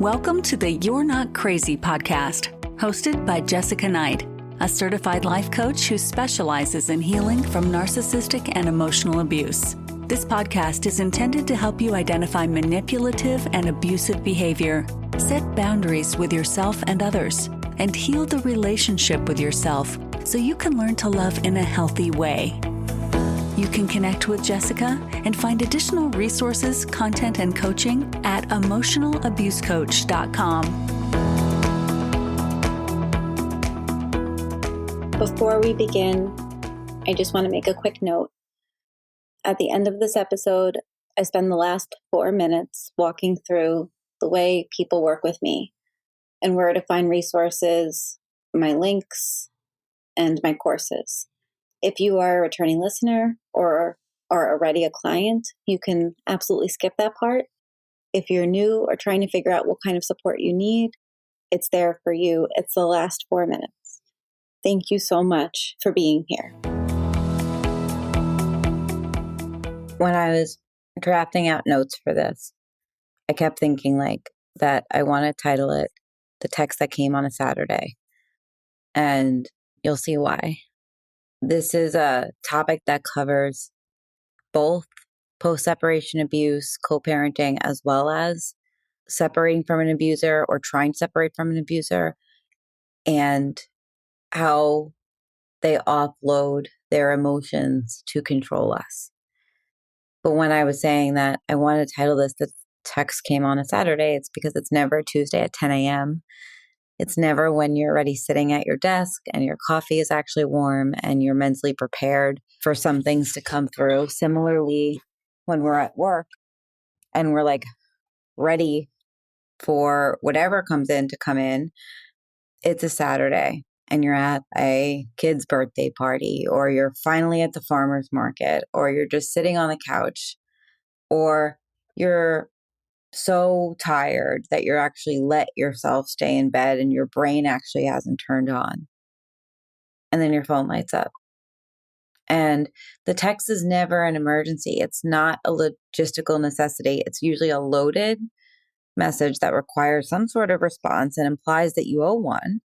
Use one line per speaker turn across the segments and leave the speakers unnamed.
Welcome to the You're Not Crazy podcast, hosted by Jessica Knight, a certified life coach who specializes in healing from narcissistic and emotional abuse. This podcast is intended to help you identify manipulative and abusive behavior, set boundaries with yourself and others, and heal the relationship with yourself so you can learn to love in a healthy way. You can connect with Jessica and find additional resources, content, and coaching at emotionalabusecoach.com.
Before we begin, I just want to make a quick note. At the end of this episode, I spend the last 4 minutes walking through the way people work with me and where to find resources, my links, and my courses. If you are a returning listener or are already a client, you can absolutely skip that part. If you're new or trying to figure out what kind of support you need, it's there for you. It's the last 4 minutes. Thank you so much for being here. When I was drafting out notes for this, I kept thinking that I want to title it The Text That Came on a Saturday. And you'll see why. This is a topic that covers both post-separation abuse, co-parenting, as well as separating from an abuser or trying to separate from an abuser, and how they offload their emotions to control us. But when I was saying that I wanted to title this The Text Came on a Saturday, it's because it's never Tuesday at 10 a.m. It's never when you're already sitting at your desk and your coffee is actually warm and you're mentally prepared for some things to come through. Similarly, when we're at work and we're ready for whatever comes in to come in, it's a Saturday and you're at a kid's birthday party, or you're finally at the farmer's market, or you're just sitting on the couch, or you're so tired that you're actually let yourself stay in bed and your brain actually hasn't turned on. And then your phone lights up. And the text is never an emergency. It's not a logistical necessity. It's usually a loaded message that requires some sort of response and implies that you owe one.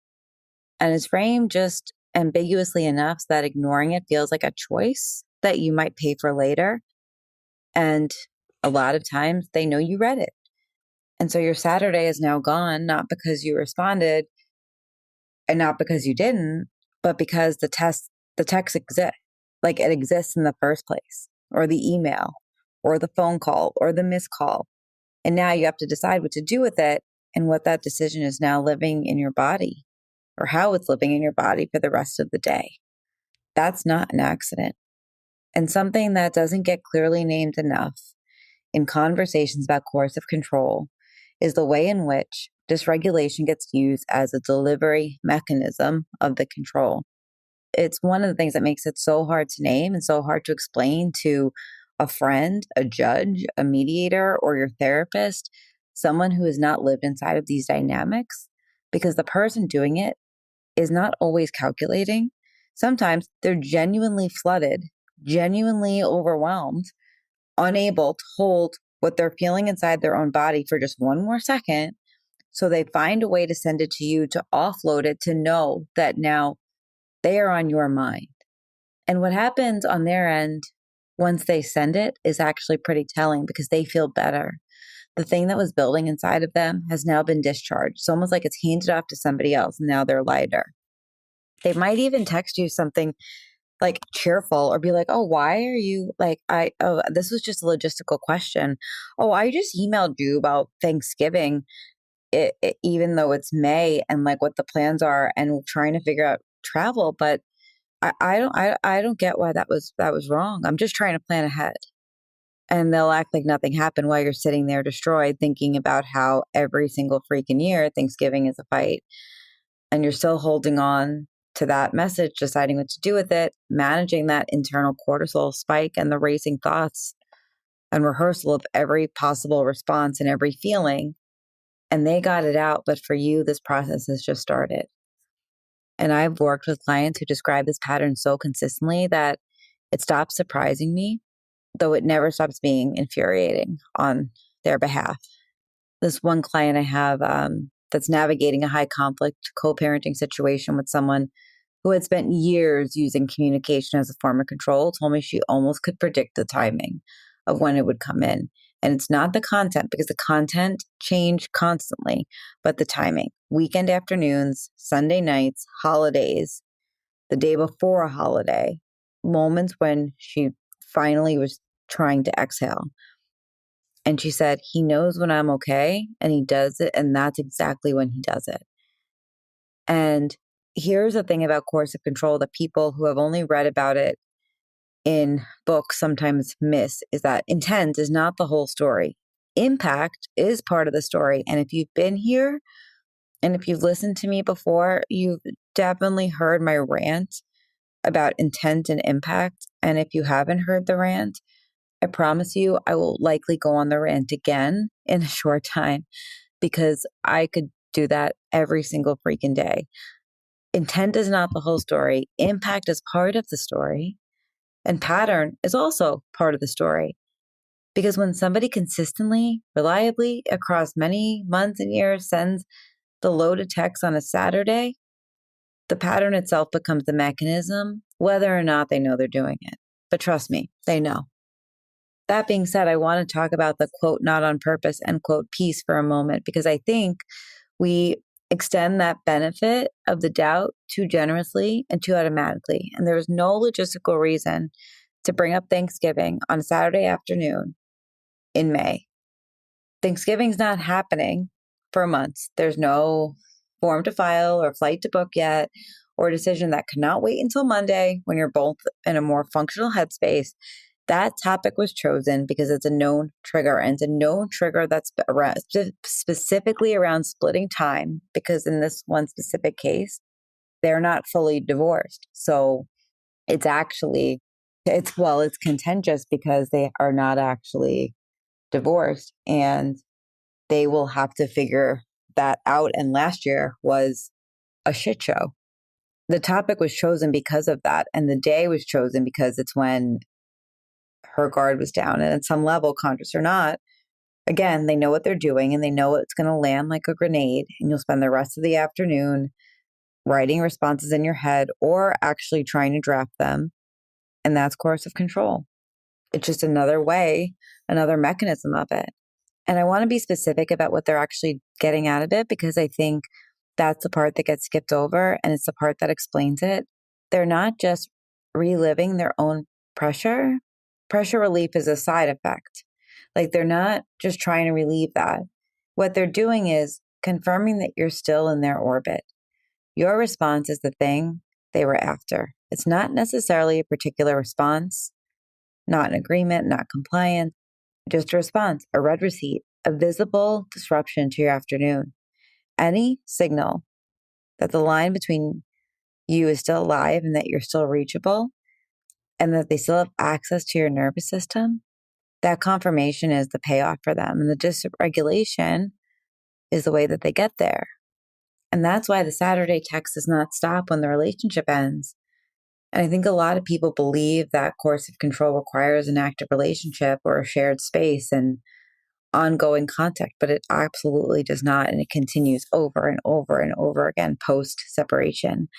And is framed just ambiguously enough so that ignoring it feels like a choice that you might pay for later. And a lot of times they know you read it. And so your Saturday is now gone, not because you responded and not because you didn't, but because the text exists. It exists in the first place, or the email, or the phone call, or the missed call. And now you have to decide what to do with it and what that decision is now living in your body, or how it's living in your body for the rest of the day. That's not an accident. And something that doesn't get clearly named enough in conversations about coercive control is the way in which dysregulation gets used as a delivery mechanism of the control. It's one of the things that makes it so hard to name and so hard to explain to a friend, a judge, a mediator, or your therapist, someone who has not lived inside of these dynamics, because the person doing it is not always calculating. Sometimes they're genuinely flooded, genuinely overwhelmed, unable to hold what they're feeling inside their own body for just one more second. So they find a way to send it to you, to offload it, to know that now they are on your mind. And what happens on their end once they send it is actually pretty telling, because they feel better. The thing that was building inside of them has now been discharged. It's almost like it's handed off to somebody else and now they're lighter. They might even text you something cheerful, or be like, oh, why are you this was just a logistical question. Oh, I just emailed you about Thanksgiving, even though it's May, and what the plans are, and trying to figure out travel. But I don't get why that was wrong. I'm just trying to plan ahead. And they'll act like nothing happened while you're sitting there destroyed, thinking about how every single freaking year Thanksgiving is a fight. And you're still holding on to that message, deciding what to do with it, managing that internal cortisol spike and the racing thoughts and rehearsal of every possible response and every feeling. And they got it out. But for you, this process has just started. And I've worked with clients who describe this pattern so consistently that it stops surprising me, though it never stops being infuriating on their behalf. this one client I have that's navigating a high conflict co-parenting situation with someone who had spent years using communication as a form of control, told me she almost could predict the timing of when it would come in. And it's not the content, because the content changed constantly, but the timing. Weekend afternoons, Sunday nights, holidays, the day before a holiday, moments when she finally was trying to exhale. And she said, he knows when I'm okay and he does it. And that's exactly when he does it. And here's the thing about coercive control that people who have only read about it in books sometimes miss, is that intent is not the whole story. Impact is part of the story. And if you've been here and if you've listened to me before, you've definitely heard my rant about intent and impact. And if you haven't heard the rant, I promise you, I will likely go on the rant again in a short time, because I could do that every single freaking day. Intent is not the whole story. Impact is part of the story. And pattern is also part of the story. Because when somebody consistently, reliably, across many months and years sends the loaded text on a Saturday, the pattern itself becomes the mechanism, whether or not they know they're doing it. But trust me, they know. That being said, I want to talk about the quote, not on purpose, end quote, piece for a moment, because I think we extend that benefit of the doubt too generously and too automatically. And there is no logistical reason to bring up Thanksgiving on a Saturday afternoon in May. Thanksgiving's not happening for months. There's no form to file or flight to book yet, or a decision that cannot wait until Monday when you're both in a more functional headspace. That topic was chosen because it's a known trigger, and it's a known trigger that's specifically around splitting time, because in this one specific case, they're not fully divorced. So it's contentious because they are not actually divorced, and they will have to figure that out. And last year was a shit show. The topic was chosen because of that. And the day was chosen because it's when her guard was down. And at some level, conscious or not, again, they know what they're doing and they know it's going to land like a grenade. And you'll spend the rest of the afternoon writing responses in your head or actually trying to draft them. And that's coercive control. It's just another way, another mechanism of it. And I want to be specific about what they're actually getting out of it, because I think that's the part that gets skipped over, and it's the part that explains it. They're not just reliving their own pressure. Pressure relief is a side effect. Like, they're not just trying to relieve that. What they're doing is confirming that you're still in their orbit. Your response is the thing they were after. It's not necessarily a particular response, not an agreement, not compliance, just a response, a read receipt, a visible disruption to your afternoon. Any signal that the line between you is still alive and that you're still reachable and that they still have access to your nervous system, that confirmation is the payoff for them. And the dysregulation is the way that they get there. And that's why the Saturday text does not stop when the relationship ends. And I think a lot of people believe that coercive control requires an active relationship or a shared space and ongoing contact, but it absolutely does not. And it continues over and over and over again post-separation,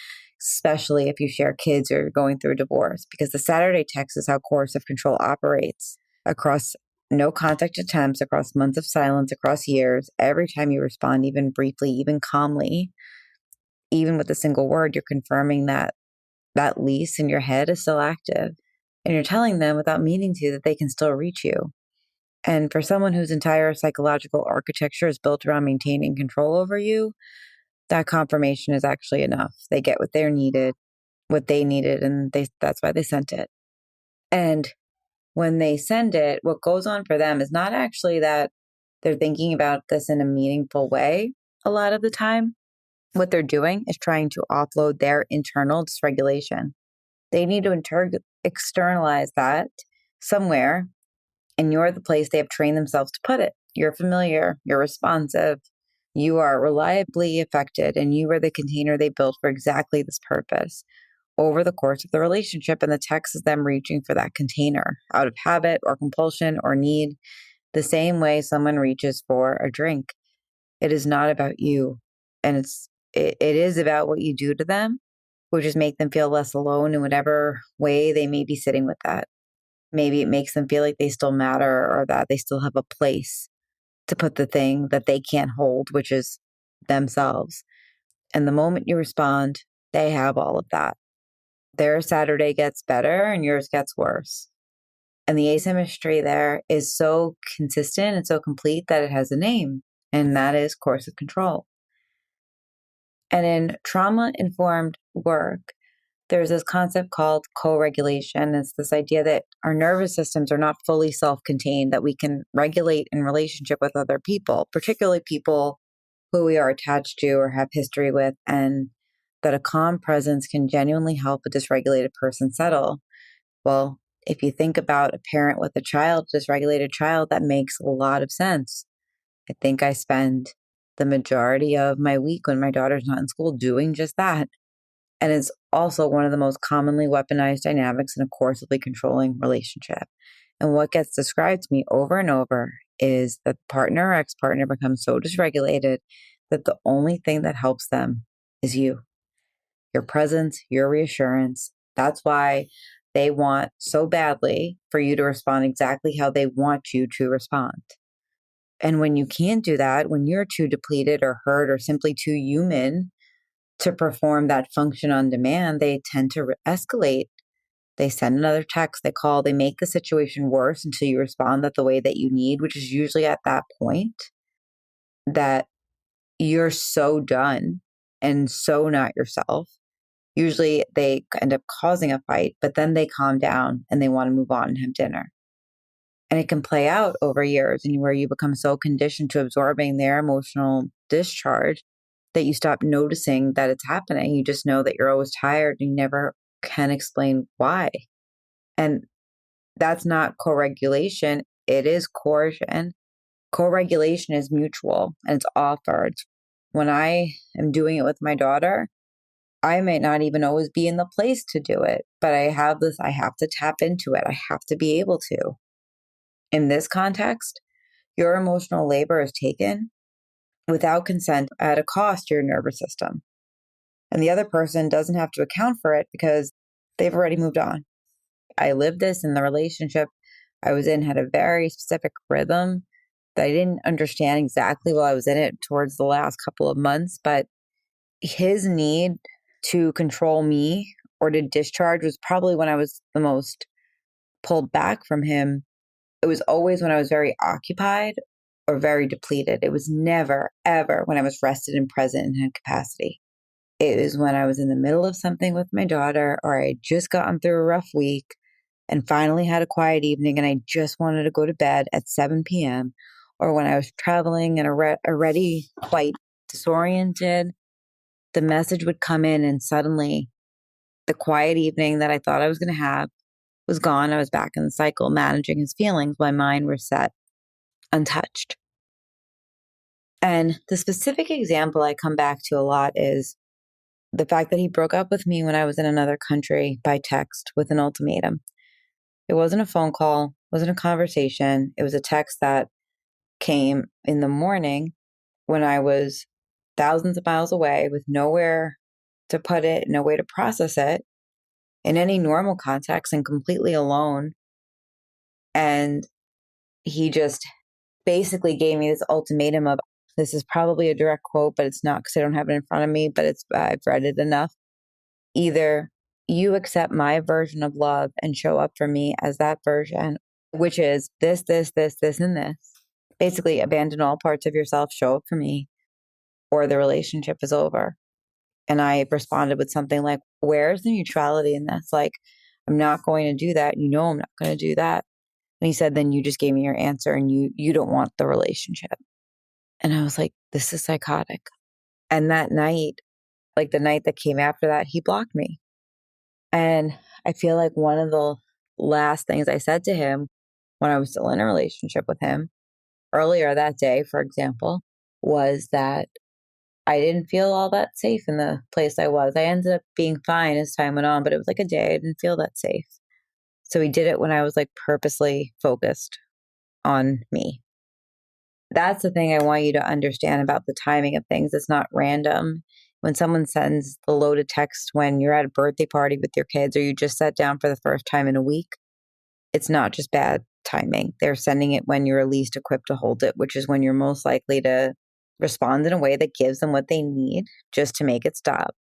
especially if you share kids or you're going through a divorce, because the Saturday text is how coercive control operates across no contact attempts, across months of silence, across years. Every time you respond, even briefly, even calmly, even with a single word, you're confirming that that lease in your head is still active. And you're telling them without meaning to that they can still reach you. And for someone whose entire psychological architecture is built around maintaining control over you, that confirmation is actually enough. They get what they needed, and that's why they sent it. And when they send it, what goes on for them is not actually that they're thinking about this in a meaningful way a lot of the time. What they're doing is trying to offload their internal dysregulation. They need to externalize that somewhere, and you're the place they have trained themselves to put it. You're familiar, you're responsive, you are reliably affected, and you are the container they built for exactly this purpose over the course of the relationship. And the text is them reaching for that container out of habit or compulsion or need, the same way someone reaches for a drink. It is not about you. And it is about what you do to them, which is make them feel less alone in whatever way they may be sitting with that. Maybe it makes them feel like they still matter or that they still have a place to put the thing that they can't hold, which is themselves. And the moment you respond, they have all of that. Their Saturday gets better and yours gets worse. And the asymmetry there is so consistent and so complete that it has a name, and that is coercive control. And in trauma informed work, there's this concept called co-regulation. It's this idea that our nervous systems are not fully self-contained, that we can regulate in relationship with other people, particularly people who we are attached to or have history with, and that a calm presence can genuinely help a dysregulated person settle. Well, if you think about a parent with a child, dysregulated child, that makes a lot of sense. I think I spend the majority of my week when my daughter's not in school doing just that. And it's also one of the most commonly weaponized dynamics in a coercively controlling relationship. And what gets described to me over and over is that the partner or ex-partner becomes so dysregulated that the only thing that helps them is you, your presence, your reassurance. That's why they want so badly for you to respond exactly how they want you to respond. And when you can't do that, when you're too depleted or hurt or simply too human to perform that function on demand, they tend to escalate. They send another text, they call, they make the situation worse until you respond that the way that you need, which is usually at that point that you're so done and so not yourself. Usually they end up causing a fight, but then they calm down and they want to move on and have dinner. And it can play out over years and where you become so conditioned to absorbing their emotional discharge that you stop noticing that it's happening. You just know that you're always tired and you never can explain why. And that's not co-regulation. It is coercion. Co-regulation is mutual and it's offered. When I am doing it with my daughter, I might not even always be in the place to do it, but I have to tap into it. I have to be able to. In this context, your emotional labor is taken without consent at a cost to your nervous system. And the other person doesn't have to account for it because they've already moved on. I lived this in the relationship I was in, had a very specific rhythm that I didn't understand exactly while I was in it towards the last couple of months, but his need to control me or to discharge was probably when I was the most pulled back from him. It was always when I was very occupied or very depleted. It was never, ever when I was rested and present and had capacity. It was when I was in the middle of something with my daughter or I had just gotten through a rough week and finally had a quiet evening and I just wanted to go to bed at 7 p.m. or when I was traveling and already quite disoriented, the message would come in and suddenly the quiet evening that I thought I was going to have was gone. I was back in the cycle managing his feelings. My mind was set untouched. And the specific example I come back to a lot is the fact that he broke up with me when I was in another country by text with an ultimatum. It wasn't a phone call, wasn't a conversation. It was a text that came in the morning when I was thousands of miles away with nowhere to put it, no way to process it in any normal context and completely alone. And he just basically gave me this ultimatum of, this is probably a direct quote, but it's not because I don't have it in front of me, but I've read it enough. Either you accept my version of love and show up for me as that version, which is this, and this. Basically, abandon all parts of yourself, show up for me, or the relationship is over. And I responded with something like, where's the neutrality in this? Like, I'm not going to do that. You know I'm not going to do that. And he said, then you just gave me your answer and you don't want the relationship. And I was like, this is psychotic. And that night, like the night that came after that, he blocked me. And I feel like one of the last things I said to him when I was still in a relationship with him earlier that day, for example, was that I didn't feel all that safe in the place I was. I ended up being fine as time went on, but it was like a day I didn't feel that safe. So he did it when I was like purposely focused on me. that's the thing I want you to understand about the timing of things. It's not random. When someone sends the loaded text when you're at a birthday party with your kids or you just sat down for the first time in a week, it's not just bad timing. They're sending it when you're least equipped to hold it, which is when you're most likely to respond in a way that gives them what they need just to make it stop.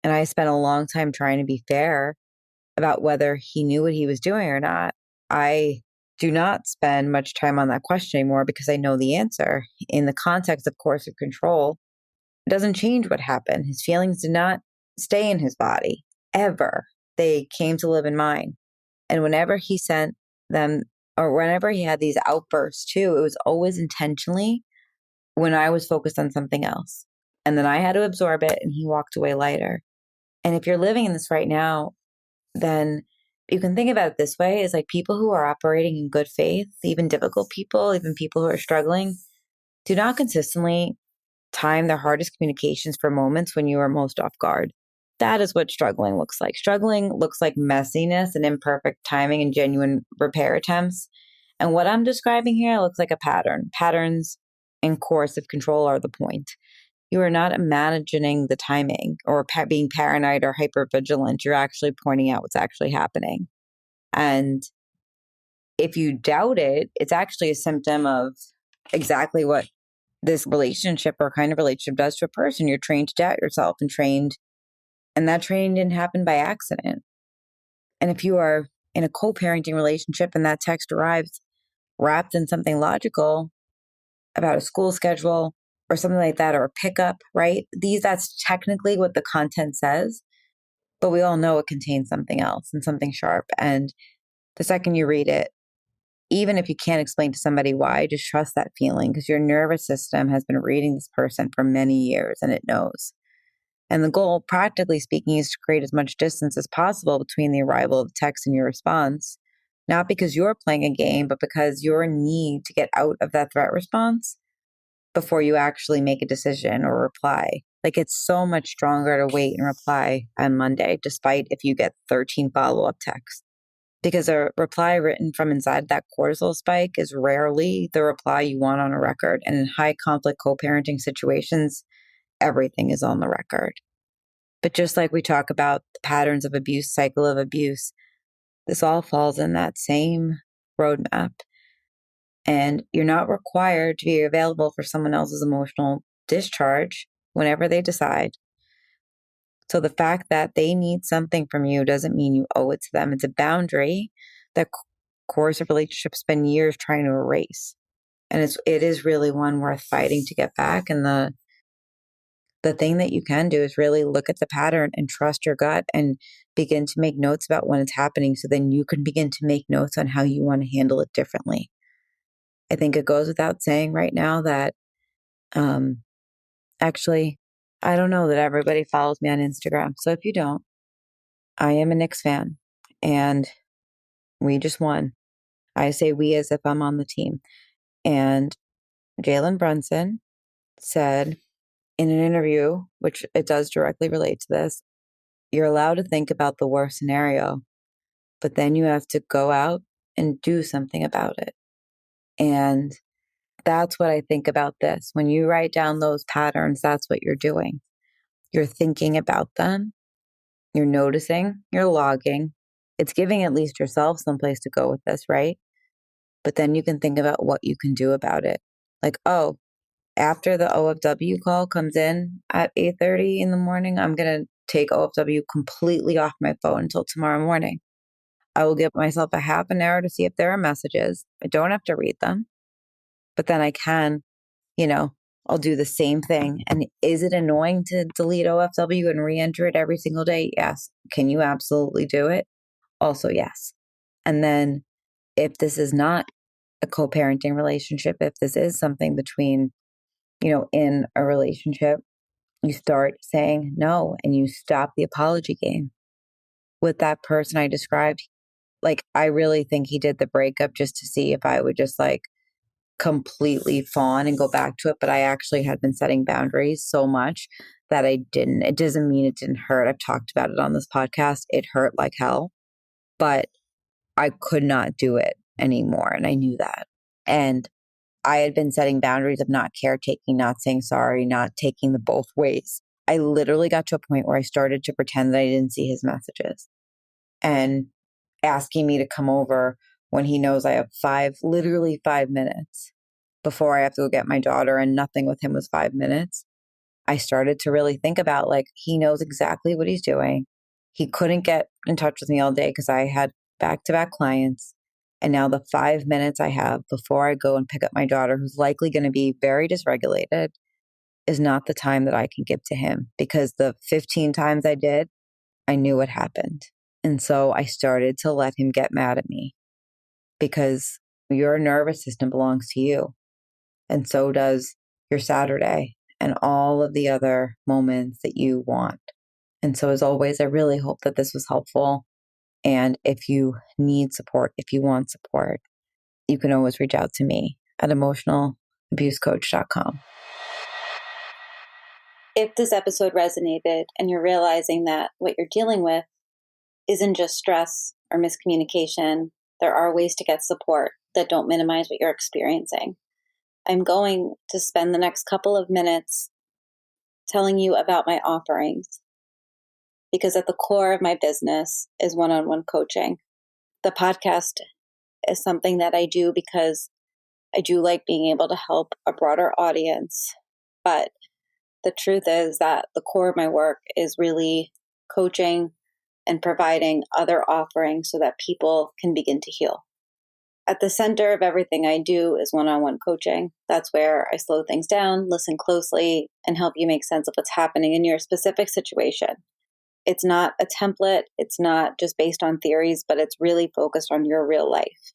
And I spent a long time trying to be fair about whether he knew what he was doing or not. I do not spend much time on that question anymore because I know the answer. In the context of coercive control, it doesn't change what happened. His feelings did not stay in his body ever. They came to live in mine. And whenever he sent them, or whenever he had these outbursts too, it was always intentionally when I was focused on something else. And then I had to absorb it and he walked away lighter. And if you're living in this right now, then you can think about it this way is like people who are operating in good faith, even difficult people, even people who are struggling, do not consistently time their hardest communications for moments when you are most off guard. That is what struggling looks like. Struggling looks like messiness and imperfect timing and genuine repair attempts. And what I'm describing here looks like a pattern. Patterns in coercive control are the point. You are not imagining the timing or being paranoid or hypervigilant. You're actually pointing out what's actually happening. And if you doubt it, it's actually a symptom of exactly what this relationship or kind of relationship does to a person. You're trained to doubt yourself and that training didn't happen by accident. And if you are in a co-parenting relationship and that text arrives wrapped in something logical about a school schedule or something like that, or a pickup, right? That's technically what the content says, but we all know it contains something else and something sharp. And the second you read it, even if you can't explain to somebody why, just trust that feeling because your nervous system has been reading this person for many years and it knows. And the goal, practically speaking, is to create as much distance as possible between the arrival of the text and your response, not because you're playing a game, but because your need to get out of that threat response before you actually make a decision or reply. Like it's so much stronger to wait and reply on Monday, despite if you get 13 follow-up texts. Because a reply written from inside that cortisol spike is rarely the reply you want on a record. And in high conflict co-parenting situations, everything is on the record. But just like we talk about the patterns of abuse, cycle of abuse, this all falls in that same roadmap. And you're not required to be available for someone else's emotional discharge whenever they decide. So the fact that they need something from you doesn't mean you owe it to them. It's a boundary that coercive relationships spend years trying to erase. And it is really one worth fighting to get back. And the thing that you can do is really look at the pattern and trust your gut and begin to make notes about when it's happening. So then you can begin to make notes on how you want to handle it differently. I think it goes without saying right now that actually, I don't know that everybody follows me on Instagram. So if you don't, I am a Knicks fan and we just won. I say we as if I'm on the team. And Jalen Brunson said in an interview, which it does directly relate to this, you're allowed to think about the worst scenario, but then you have to go out and do something about it. And that's what I think about this. When you write down those patterns, that's what you're doing. You're thinking about them. You're noticing, you're logging. It's giving at least yourself someplace to go with this, right? But then you can think about what you can do about it. Like, oh, after the OFW call comes in at 8:30 in the morning, I'm going to take OFW completely off my phone until tomorrow morning. I will give myself a half an hour to see if there are messages. I don't have to read them, but then I can, I'll do the same thing. And is it annoying to delete OFW and re-enter it every single day? Yes. Can you absolutely do it? Also, yes. And then if this is not a co-parenting relationship, if this is something between, in a relationship, you start saying no and you stop the apology game. With that person I described, like, I really think he did the breakup just to see if I would just like completely fawn and go back to it. But I actually had been setting boundaries so much that I didn't. It doesn't mean it didn't hurt. I've talked about it on this podcast. It hurt like hell, but I could not do it anymore. And I knew that. And I had been setting boundaries of not caretaking, not saying sorry, not taking the both ways. I literally got to a point where I started to pretend that I didn't see his messages and asking me to come over when he knows I have literally 5 minutes before I have to go get my daughter, and nothing with him was 5 minutes. I started to really think about, like, he knows exactly what he's doing. He couldn't get in touch with me all day because I had back-to-back clients. And now the 5 minutes I have before I go and pick up my daughter, who's likely going to be very dysregulated, is not the time that I can give to him, because the 15 times I did, I knew what happened. And so I started to let him get mad at me, because your nervous system belongs to you. And so does your Saturday and all of the other moments that you want. And so, as always, I really hope that this was helpful. And if you need support, if you want support, you can always reach out to me at emotionalabusecoach.com.
If this episode resonated and you're realizing that what you're dealing with isn't just stress or miscommunication, there are ways to get support that don't minimize what you're experiencing. I'm going to spend the next couple of minutes telling you about my offerings, because at the core of my business is one-on-one coaching. The podcast is something that I do because I do like being able to help a broader audience. But the truth is that the core of my work is really coaching and providing other offerings so that people can begin to heal. At the center of everything I do is one-on-one coaching. That's where I slow things down, listen closely, and help you make sense of what's happening in your specific situation. It's not a template. It's not just based on theories, but it's really focused on your real life.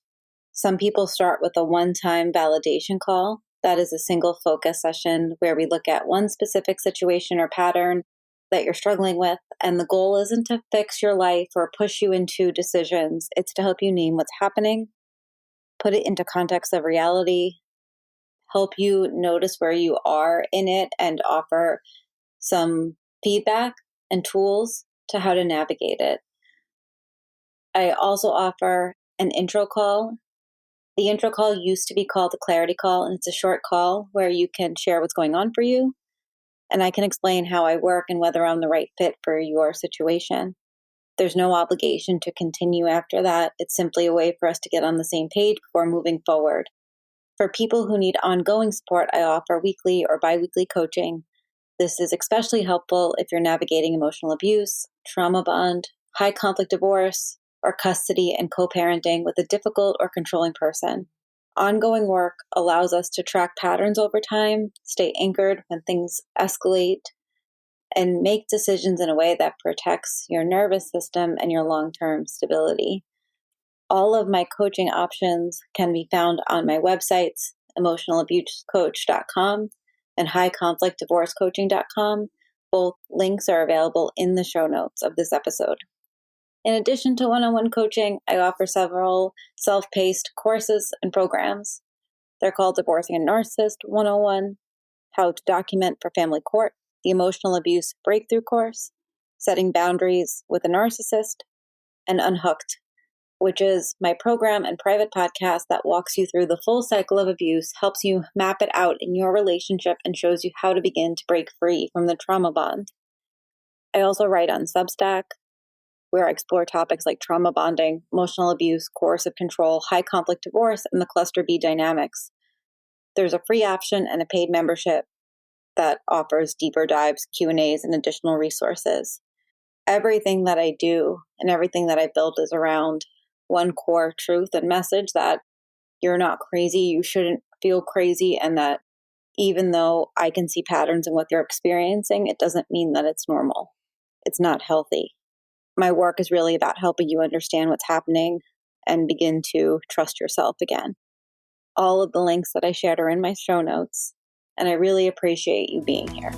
Some people start with a one-time validation call. That is a single focus session where we look at one specific situation or pattern that you're struggling with. And the goal isn't to fix your life or push you into decisions. It's to help you name what's happening, put it into context of reality, help you notice where you are in it, and offer some feedback and tools to how to navigate it. I also offer an intro call. The intro call used to be called the clarity call, and it's a short call where you can share what's going on for you, and I can explain how I work and whether I'm the right fit for your situation. There's no obligation to continue after that. It's simply a way for us to get on the same page before moving forward. For people who need ongoing support, I offer weekly or biweekly coaching. This is especially helpful if you're navigating emotional abuse, trauma bond, high conflict divorce, or custody and co-parenting with a difficult or controlling person. Ongoing work allows us to track patterns over time, stay anchored when things escalate, and make decisions in a way that protects your nervous system and your long-term stability. All of my coaching options can be found on my websites, emotionalabusecoach.com and highconflictdivorcecoaching.com. Both links are available in the show notes of this episode. In addition to one-on-one coaching, I offer several self-paced courses and programs. They're called Divorcing a Narcissist 101, How to Document for Family Court, the Emotional Abuse Breakthrough Course, Setting Boundaries with a Narcissist, and Unhooked, which is my program and private podcast that walks you through the full cycle of abuse, helps you map it out in your relationship, and shows you how to begin to break free from the trauma bond. I also write on Substack, where I explore topics like trauma bonding, emotional abuse, coercive control, high conflict divorce, and the cluster B dynamics. There's a free option and a paid membership that offers deeper dives, Q&As, and additional resources. Everything that I do and everything that I build is around one core truth and message: that you're not crazy, you shouldn't feel crazy, and that even though I can see patterns in what you're experiencing, it doesn't mean that it's normal. It's not healthy. My work is really about helping you understand what's happening and begin to trust yourself again. All of the links that I shared are in my show notes, and I really appreciate you being here.